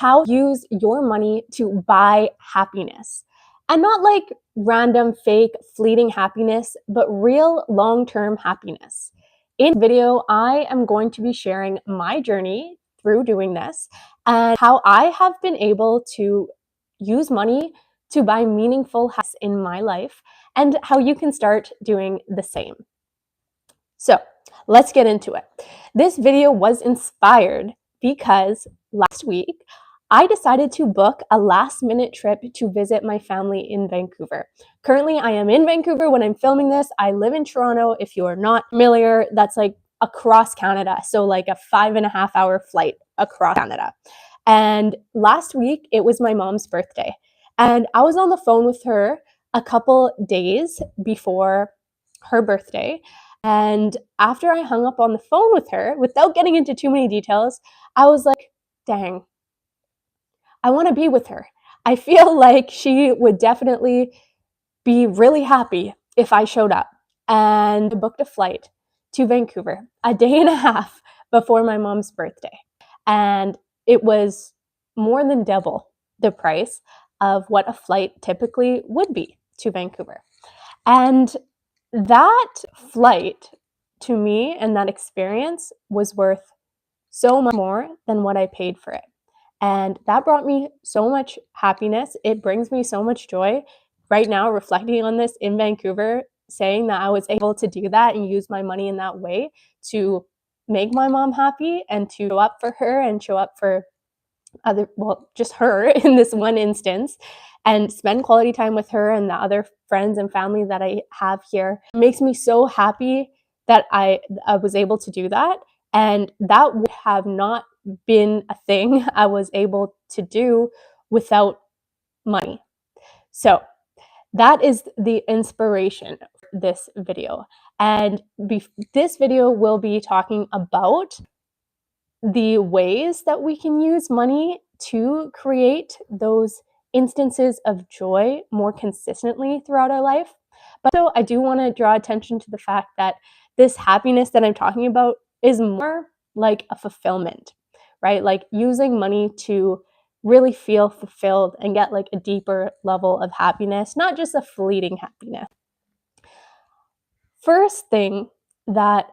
how to use your money to buy happiness. And not like random, fake, fleeting happiness, but real long-term happiness. In this video, I am going to be sharing my journey through doing this and how I have been able to use money to buy meaningful happiness in my life and how you can start doing the same. So let's get into it. This video was inspired because last week I decided to book a last-minute trip to visit my family in Vancouver. Currently, I am in Vancouver when I'm filming this. I live in Toronto. If you are not familiar, that's like across Canada. So like a 5.5-hour flight across Canada. And last week, it was my mom's birthday. And I was on the phone with her a couple days before her birthday. And after I hung up on the phone with her, without getting into too many details, I was like, dang, I want to be with her. I feel like she would definitely be really happy if I showed up. And I booked a flight to Vancouver a day and a half before my mom's birthday. And it was more than double the price of what a flight typically would be to Vancouver. And that flight to me and that experience was worth so much more than what I paid for it. And that brought me so much happiness. It brings me so much joy right now, reflecting on this in Vancouver, saying that I was able to do that and use my money in that way to make my mom happy and to show up for her and show up for just her in this one instance, and spend quality time with her and the other friends and family that I have here. It makes me so happy that I was able to do that. And that would have not been a thing I was able to do without money. So that is the inspiration for this video. And this video will be talking about the ways that we can use money to create those instances of joy more consistently throughout our life. But also, I do want to draw attention to the fact that this happiness that I'm talking about is more like a fulfillment, right? Like using money to really feel fulfilled and get like a deeper level of happiness, not just a fleeting happiness. First thing that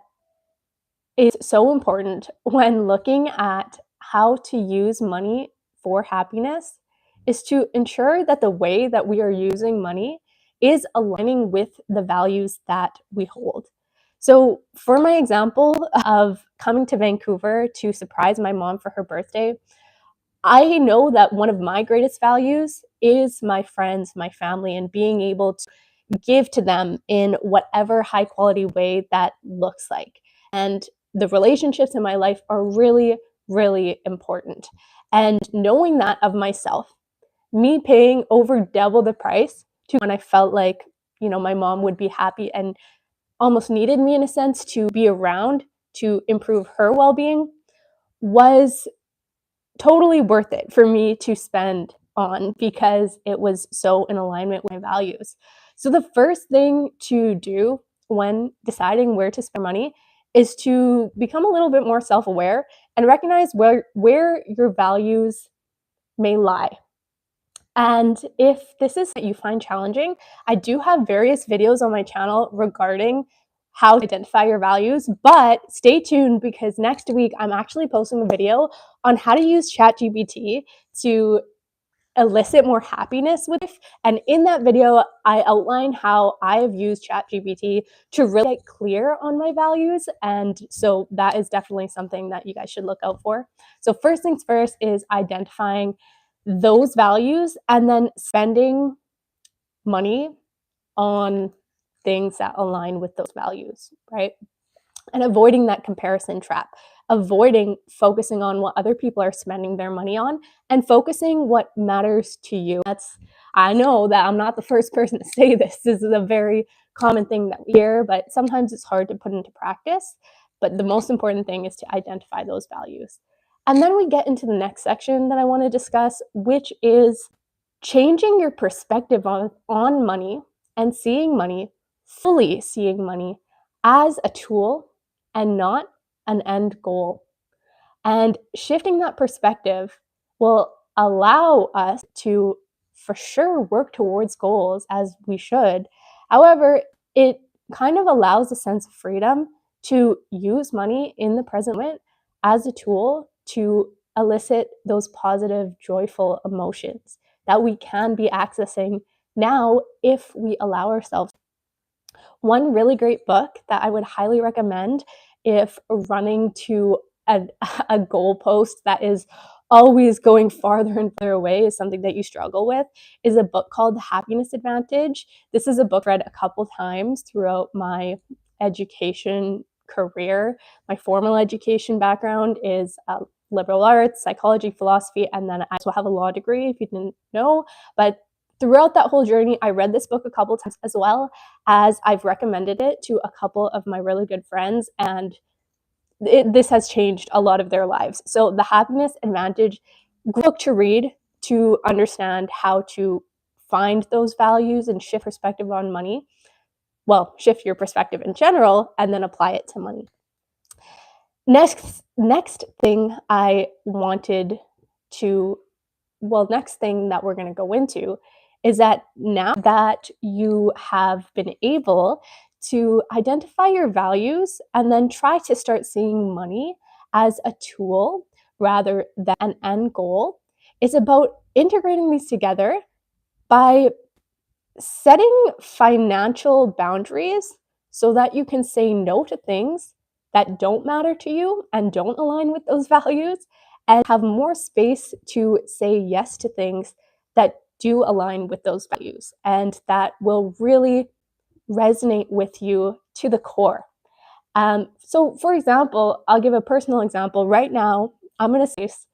is so important when looking at how to use money for happiness is to ensure that the way that we are using money is aligning with the values that we hold. So for my example of coming to Vancouver to surprise my mom for her birthday, I know that one of my greatest values is my friends, my family, and being able to give to them in whatever high quality way that looks like. And the relationships in my life are really, really important. And knowing that of myself, me paying over double the price to when I felt like, my mom would be happy and almost needed me in a sense to be around to improve her well-being was totally worth it for me to spend on because it was so in alignment with my values. So the first thing to do when deciding where to spend money is to become a little bit more self-aware and recognize where your values may lie. And if this is that you find challenging, I do have various videos on my channel regarding how to identify your values, but stay tuned because next week I'm actually posting a video on how to use ChatGPT to elicit more happiness with life. And in that video, I outline how I have used ChatGPT to really get clear on my values. And so that is definitely something that you guys should look out for. So first things first is identifying those values and then spending money on things that align with those values, right? And avoiding that comparison trap, avoiding focusing on what other people are spending their money on and focusing what matters to you. I know that I'm not the first person to say this. This is a very common thing that we hear, but sometimes it's hard to put into practice. But the most important thing is to identify those values. And then we get into the next section that I want to discuss, which is changing your perspective on money and fully seeing money as a tool and not an end goal. And shifting that perspective will allow us to for sure work towards goals as we should. However, it kind of allows a sense of freedom to use money in the present moment as a tool to elicit those positive, joyful emotions that we can be accessing now if we allow ourselves. One really great book that I would highly recommend if running to a, a goalpost that is always going farther and farther away is something that you struggle with is a book called The Happiness Advantage. This is a book I read a couple times throughout my education career. My formal education background is liberal arts, psychology, philosophy, and then I also have a law degree, if you didn't know. But throughout that whole journey, I read this book a couple times, as well as I've recommended it to a couple of my really good friends, and this has changed a lot of their lives. So The Happiness Advantage, great book to read to understand how to find those values and shift perspective on money. Well, shift your perspective in general and then apply it to money. Next thing I wanted to, next thing that we're going to go into is that now that you have been able to identify your values and then try to start seeing money as a tool rather than an end goal, it's about integrating these together by setting financial boundaries so that you can say no to things that don't matter to you and don't align with those values, and have more space to say yes to things that do align with those values and that will really resonate with you to the core. So, for example, I'll give a personal example. Right now, I'm in a space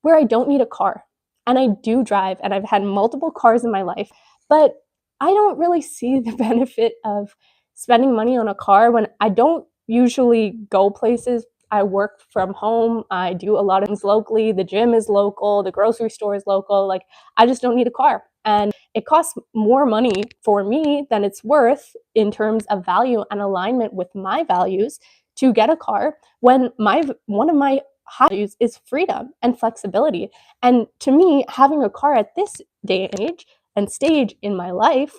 where I don't need a car, and I do drive, and I've had multiple cars in my life, but I don't really see the benefit of spending money on a car when I don't usually go places. I work from home. I do a lot of things locally. The gym is local. The grocery store is local. Like, I just don't need a car. And it costs more money for me than it's worth in terms of value and alignment with my values to get a car when one of my high values is freedom and flexibility. And to me, having a car at this day and age and stage in my life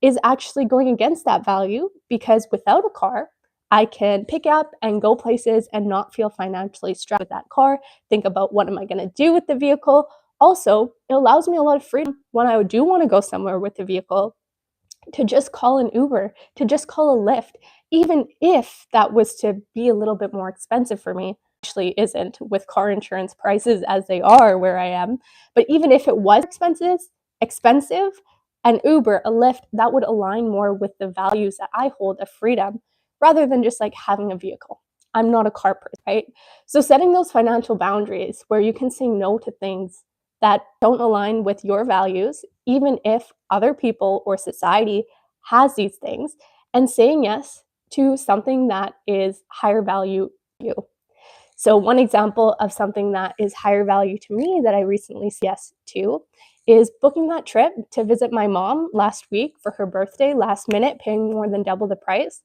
is actually going against that value, because without a car, I can pick up and go places and not feel financially strapped with that car. Think about, what am I going to do with the vehicle? Also, it allows me a lot of freedom when I do want to go somewhere with the vehicle to just call an Uber, to just call a Lyft, even if that was to be a little bit more expensive for me. Actually isn't, with car insurance prices as they are where I am. But even if it was expensive, an Uber, a Lyft, that would align more with the values that I hold of freedom rather than just like having a vehicle. I'm not a car person, right? So setting those financial boundaries where you can say no to things that don't align with your values, even if other people or society has these things, and saying yes to something that is higher value to you. So one example of something that is higher value to me that I recently said yes to is booking that trip to visit my mom last week for her birthday, last minute, paying more than double the price.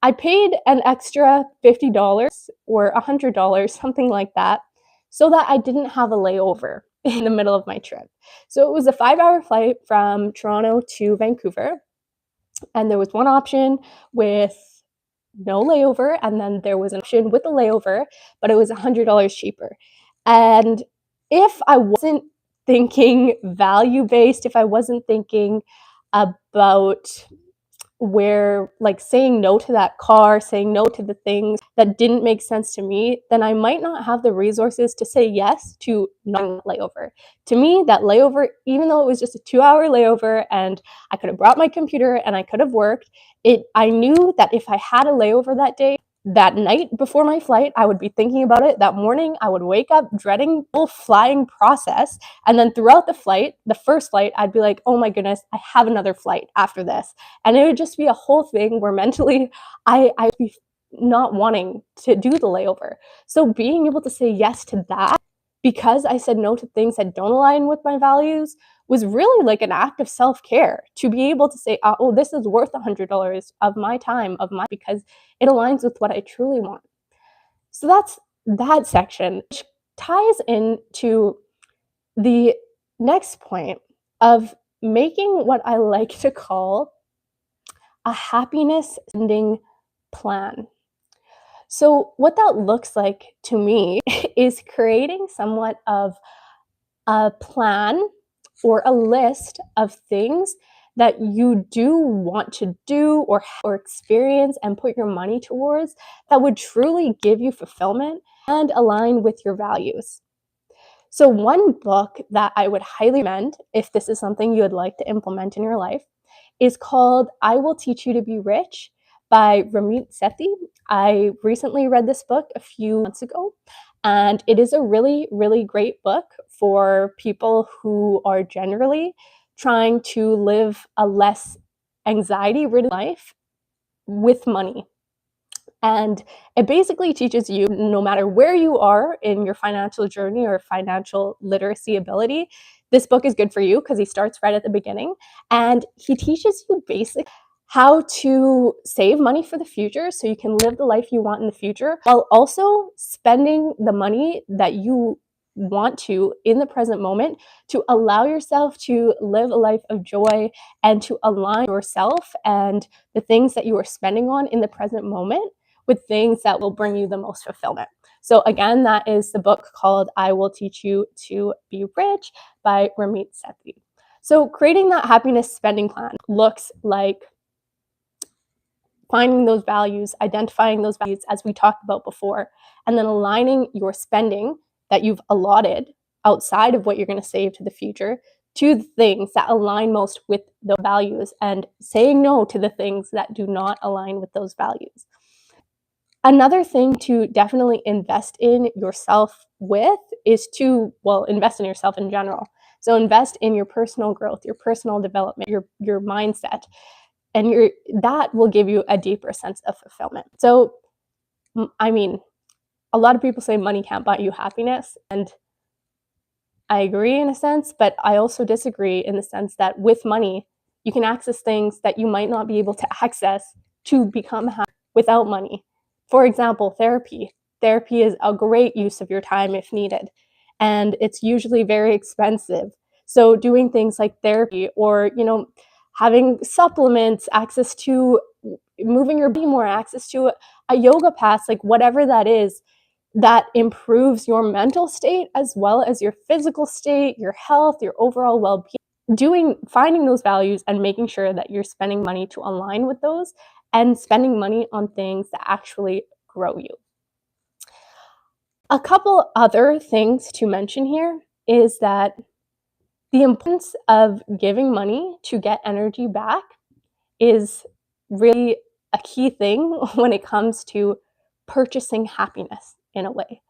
I paid an extra $50 or $100, something like that, so that I didn't have a layover in the middle of my trip. So it was a 5-hour flight from Toronto to Vancouver, and there was one option with no layover, and then there was an option with a layover, but it was $100 cheaper. And if I wasn't thinking value-based, if I wasn't thinking about where, like, saying no to that car, saying no to the things that didn't make sense to me, then I might not have the resources to say yes to not layover. To me, that layover, even though it was just a 2-hour layover and I could have brought my computer and I could have worked, I knew that if I had a layover that day, that night before my flight, I would be thinking about it. That morning, I would wake up dreading the whole flying process. And then throughout the flight, the first flight, I'd be like, oh my goodness, I have another flight after this. And it would just be a whole thing where mentally I'd be not wanting to do the layover. So being able to say yes to that, because I said no to things that don't align with my values, was really like an act of self-care, to be able to say, oh, this is worth $100 of my time, because it aligns with what I truly want. So that's that section, which ties into the next point of making what I like to call a happiness spending plan. So, what that looks like to me is creating somewhat of a plan or a list of things that you do want to do or experience and put your money towards that would truly give you fulfillment and align with your values. So, one book that I would highly recommend if this is something you would like to implement in your life is called I Will Teach You to Be Rich by Ramirez. I recently read this book a few months ago, and it is a really, really great book for people who are generally trying to live a less anxiety ridden life with money. And it basically teaches you, no matter where you are in your financial journey or financial literacy ability, this book is good for you because he starts right at the beginning and he teaches you basic how to save money for the future so you can live the life you want in the future while also spending the money that you want to in the present moment to allow yourself to live a life of joy and to align yourself and the things that you are spending on in the present moment with things that will bring you the most fulfillment. So again, that is the book called I Will Teach You to Be Rich by Ramit Sethi. So creating that happiness spending plan looks like finding those values, identifying those values as we talked about before, and then aligning your spending that you've allotted outside of what you're going to save to the future to the things that align most with the values and saying no to the things that do not align with those values. Another thing to definitely invest in yourself with is to, well, invest in yourself in general. So invest in your personal growth, your personal development, your mindset, and that will give you a deeper sense of fulfillment. So, I mean, a lot of people say money can't buy you happiness, and I agree in a sense, but I also disagree in the sense that with money, you can access things that you might not be able to access to become happy without money. For example, therapy. Therapy is a great use of your time if needed, and it's usually very expensive. So doing things like therapy or, having supplements, access to moving your body more, access to a yoga pass, like whatever that is, that improves your mental state as well as your physical state, your health, your overall well-being. Finding those values and making sure that you're spending money to align with those and spending money on things that actually grow you. A couple other things to mention here is that the importance of giving money to get energy back is really a key thing when it comes to purchasing happiness in a way.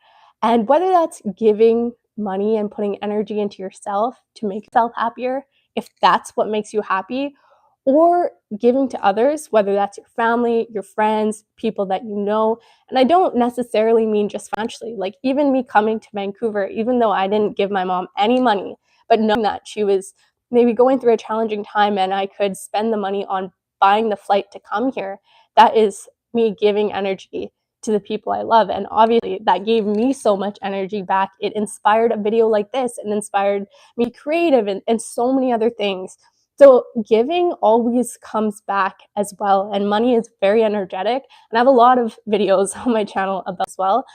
And whether that's giving money and putting energy into yourself to make yourself happier, if that's what makes you happy, or giving to others, whether that's your family, your friends, people that you know. And I don't necessarily mean just financially. Like even me coming to Vancouver, even though I didn't give my mom any money, but knowing that she was maybe going through a challenging time and I could spend the money on buying the flight to come here, that is me giving energy to the people I love. And obviously that gave me so much energy back. It inspired a video like this and inspired me creative and so many other things. So giving always comes back as well. And money is very energetic. And I have a lot of videos on my channel about as well.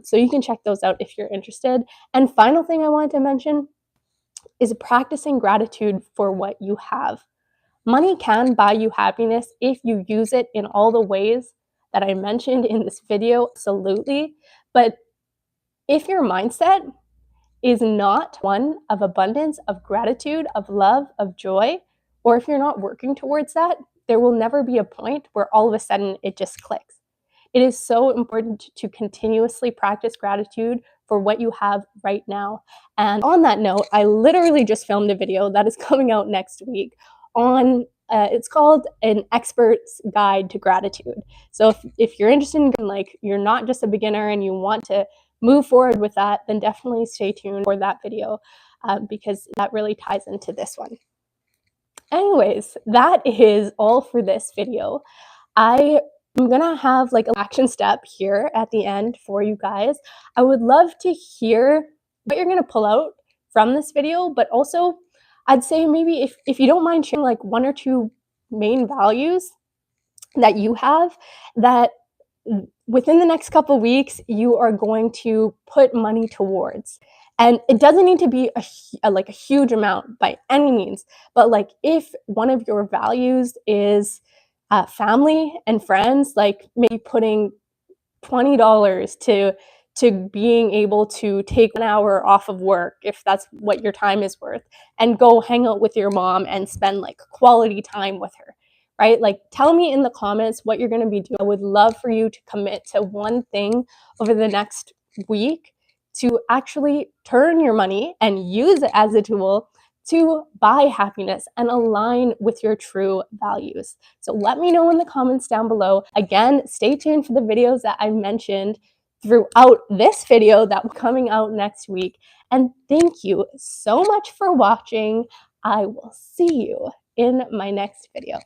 So you can check those out if you're interested. And final thing I wanted to mention is practicing gratitude for what you have. Money can buy you happiness if you use it in all the ways that I mentioned in this video, absolutely. But if your mindset is not one of abundance, of gratitude, of love, of joy, or if you're not working towards that, there will never be a point where all of a sudden it just clicks. It is so important to continuously practice gratitude for what you have right now. And on that note, I literally just filmed a video that is coming out next week on it's called An Expert's Guide to Gratitude. So if you're interested in, like, you're not just a beginner and you want to move forward with that, then definitely stay tuned for that video because that really ties into this one. Anyways, that is all for this video. I'm gonna have like an action step here at the end for you guys. I would love to hear what you're gonna pull out from this video, but also I'd say maybe if you don't mind sharing like one or two main values that you have that within the next couple weeks you are going to put money towards. And it doesn't need to be like a huge amount by any means, but like if one of your values is family and friends, like maybe putting $20 to being able to take 1 hour off of work if that's what your time is worth and go hang out with your mom and spend like quality time with her, right? Like tell me in the comments what you're going to be doing. I would love for you to commit to one thing over the next week to actually turn your money and use it as a tool to buy happiness and align with your true values. So let me know in the comments down below. Again, stay tuned for the videos that I mentioned throughout this video that will be coming out next week. And thank you so much for watching. I will see you in my next video.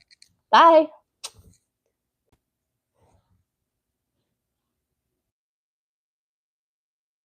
Bye.